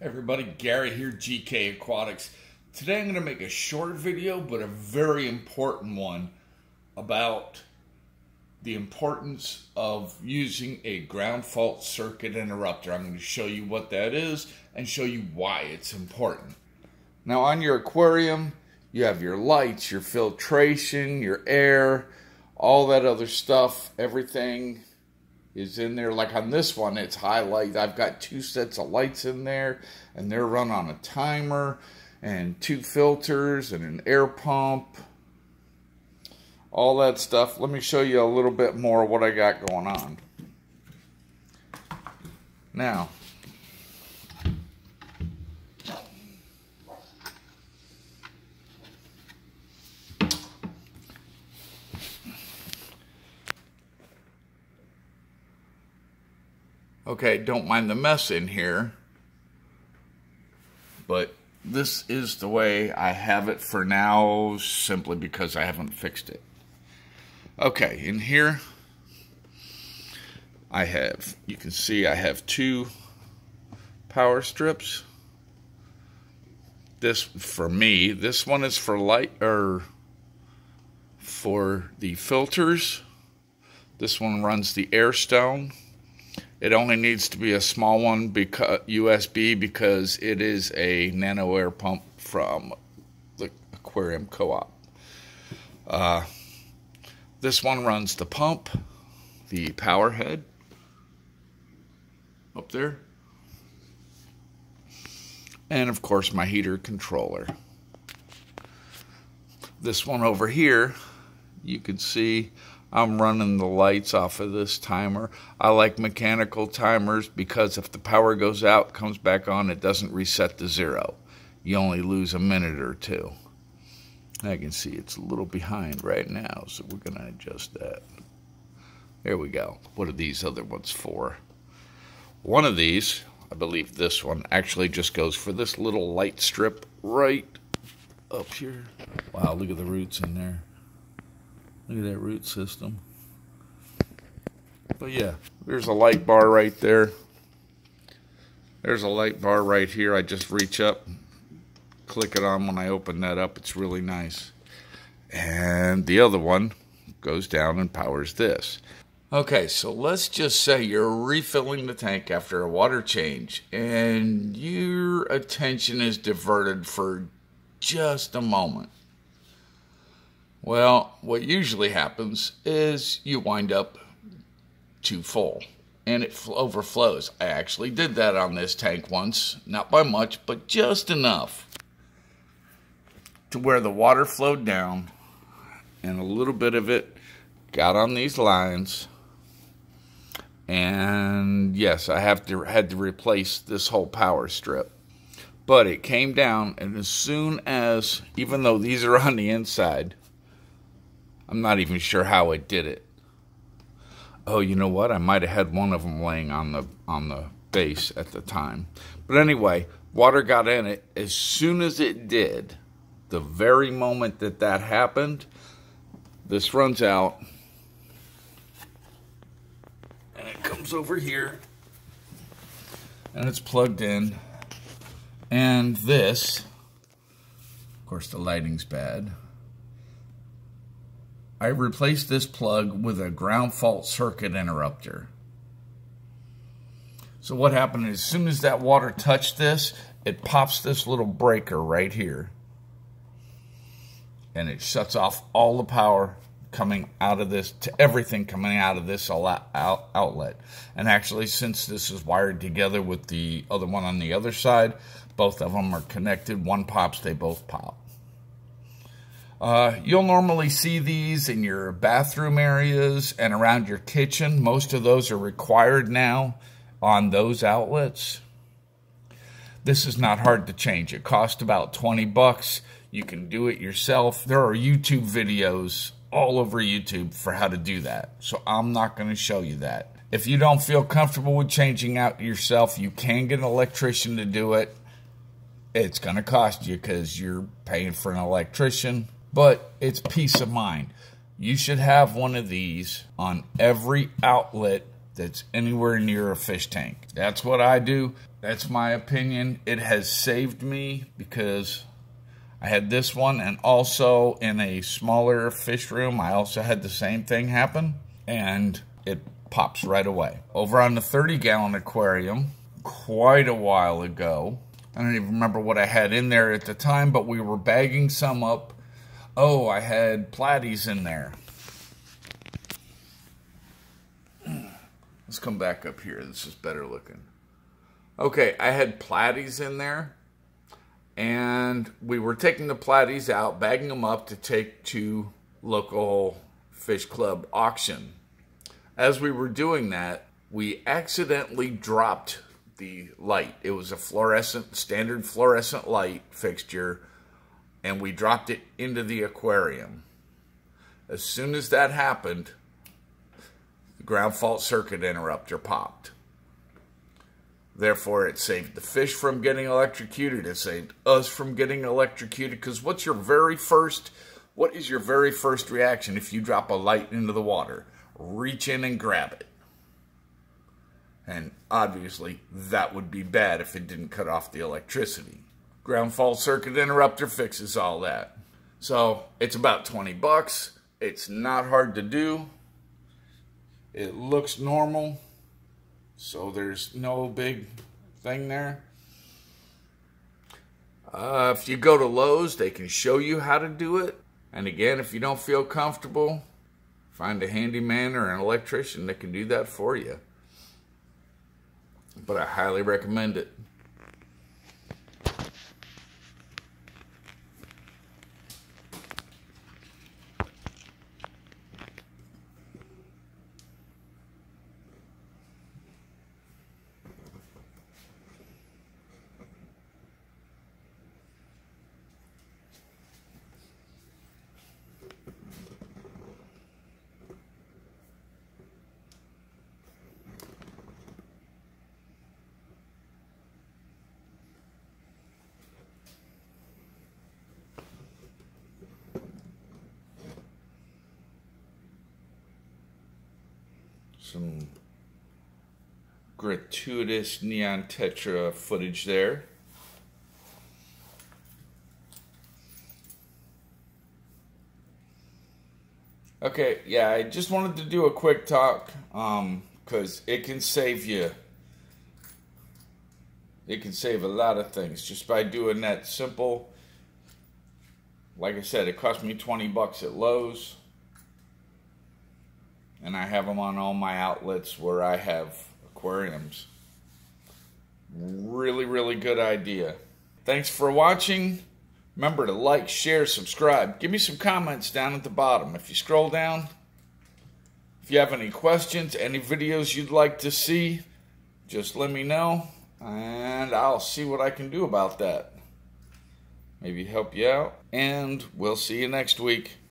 Everybody, Gary here, GK Aquatics. Today I'm going to make a short video, but a very important one about the importance of using a ground fault circuit interrupter. I'm going to show you what that is and show you why it's important. Now on your aquarium, you have your lights, your filtration, your air, all that other stuff, everything is in there. Like on this one, it's highlight. I've got 2 sets of lights in there, and they're run on a timer, and 2 filters, and an air pump, all that stuff. Let me show you a little bit more of what I got going on. Now, okay, don't mind the mess in here, but this is the way I have it for now, simply because I haven't fixed it. Okay, in here I have, you can see I have 2 power strips. This, for me, this one is for light, or for the filters. This one runs the air stone. It only needs to be a small one, because USB, because it is a nano air pump from the Aquarium co-op. This one runs the pump, the power head up there, and of course my heater controller. This one over here, you can see I'm running the lights off of this timer. I like mechanical timers because if the power goes out, comes back on, it doesn't reset to 0. You only lose a minute or 2. I can see it's a little behind right now, so we're going to adjust that. There we go. What are these other ones for? One of these, I believe this one, actually just goes for this little light strip right up here. Wow, look at the roots in there. Look at that root system. But yeah, there's a light bar right there. There's a light bar right here. I just reach up, click it on when I open that up. It's really nice. And the other one goes down and powers this. Okay, so let's just say you're refilling the tank after a water change, and your attention is diverted for just a moment. Well, what usually happens is you wind up too full and it overflows. I actually did that on this tank once, not by much, but just enough to where the water flowed down and a little bit of it got on these lines. And yes, I had to replace this whole power strip. But it came down, and as soon as, even though these are on the inside, I'm not even sure how it did it. Oh, you know what? I might have had one of them laying on the base at the time. But anyway, water got in it. As soon as it did, the very moment that that happened, this runs out. And it comes over here. And it's plugged in. And this, of course the lighting's bad. I replaced this plug with a ground fault circuit interrupter. So what happened is, as soon as that water touched this, it pops this little breaker right here. And it shuts off all the power coming out of this, to everything coming out of this outlet. And actually, since this is wired together with the other one on the other side, both of them are connected. One pops, they both pop. You'll normally see these in your bathroom areas and around your kitchen. Most of those are required now on those outlets. This is not hard to change. It costs about 20 bucks. You can do it yourself. There are YouTube videos all over YouTube for how to do that. So I'm not going to show you that. If you don't feel comfortable with changing out yourself, you can get an electrician to do it. It's going to cost you because you're paying for an electrician. But it's peace of mind. You should have one of these on every outlet that's anywhere near a fish tank. That's what I do. That's my opinion. It has saved me because I had this one, and also in a smaller fish room, I also had the same thing happen, and it pops right away. Over on the 30-gallon aquarium, quite a while ago, I don't even remember what I had in there at the time, but we were bagging some up. Oh, I had platies in there. Let's come back up here. This is better looking. Okay, I had platies in there, and we were taking the platies out, bagging them up to take to local fish club auction. As we were doing that, we accidentally dropped the light. It was a standard fluorescent light fixture, and we dropped it into the aquarium. As soon as that happened, the ground fault circuit interrupter popped. Therefore, it saved the fish from getting electrocuted. It saved us from getting electrocuted. Because what is your very first reaction if you drop a light into the water? Reach in and grab it. And obviously, that would be bad if it didn't cut off the electricity. Ground fault circuit interrupter fixes all that. So, it's about 20 bucks. It's not hard to do. It looks normal. So there's no big thing there. If you go to Lowe's, they can show you how to do it. And again, if you don't feel comfortable, find a handyman or an electrician that can do that for you. But I highly recommend it. Some gratuitous neon tetra footage there. Okay, yeah, I just wanted to do a quick talk because it can save you. It can save a lot of things just by doing that simple. Like I said, it cost me 20 bucks at Lowe's. And I have them on all my outlets where I have aquariums. Really, really good idea. Thanks for watching. Remember to like, share, subscribe. Give me some comments down at the bottom. If you scroll down, if you have any questions, any videos you'd like to see, just let me know. And I'll see what I can do about that. Maybe help you out. And we'll see you next week.